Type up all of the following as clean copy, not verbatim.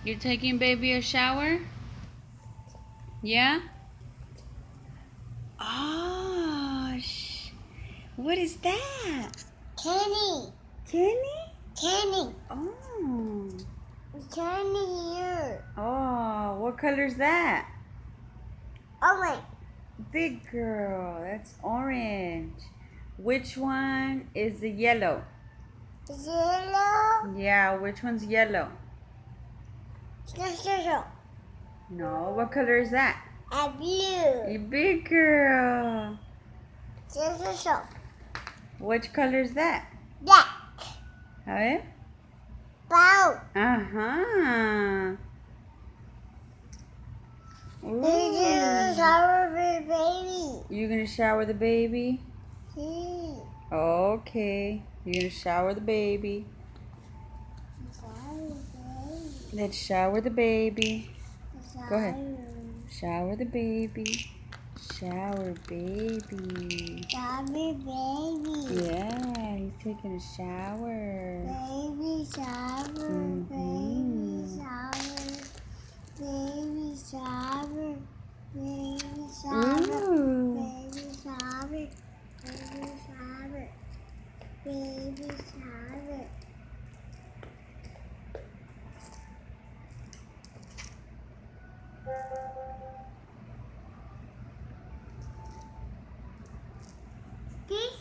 You're taking baby a shower? Yeah? Oh, what is that? Candy. Candy? Candy. Oh. Candy here. Oh, what color is that? Orange. Big girl, that's orange. Which one is the yellow? Yellow. Yeah, which one's yellow? Yellow. No, what color is that? And blue. You big girl. Yellow. Which color is that? Black. A ver. Brown. Ajá. This is Ooh. our baby. You gonna shower the baby? Hmm. Okay. You're gonna shower the baby. Let's shower the baby. Go ahead. Shower the baby. Shower baby. Shower baby. Yeah, he's taking a shower. Baby shower. Baby shower. Baby shower. Baby shower. Ooh. Baby shower. Baby shower. Baby shower. This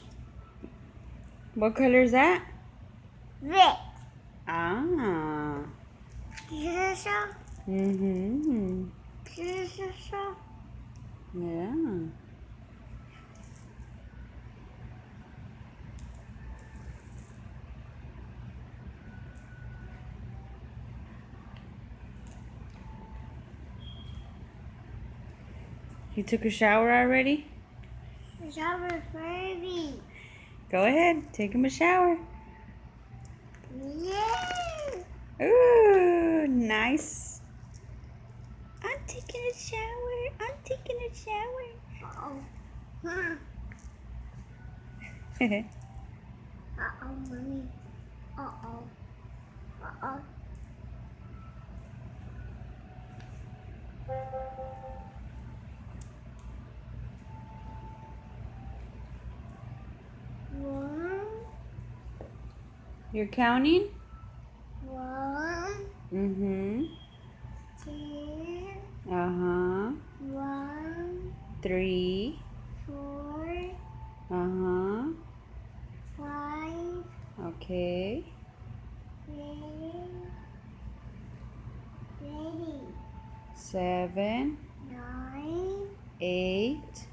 What color is that? red. Ah. This is Mm-hmm. this is Yeah. You took a shower already? shower baby. Go ahead, take him a shower. Yeah. Ooh, nice. I'm taking a shower. I'm taking a shower. Uh-oh. Huh. Uh-oh, mommy. Uh-oh. Uh-oh. One, You're counting? one, Mm-hmm. two, Uh-huh. 1, 3. 4, Uh-huh. 5, Okay. ready, 7, 9, 8,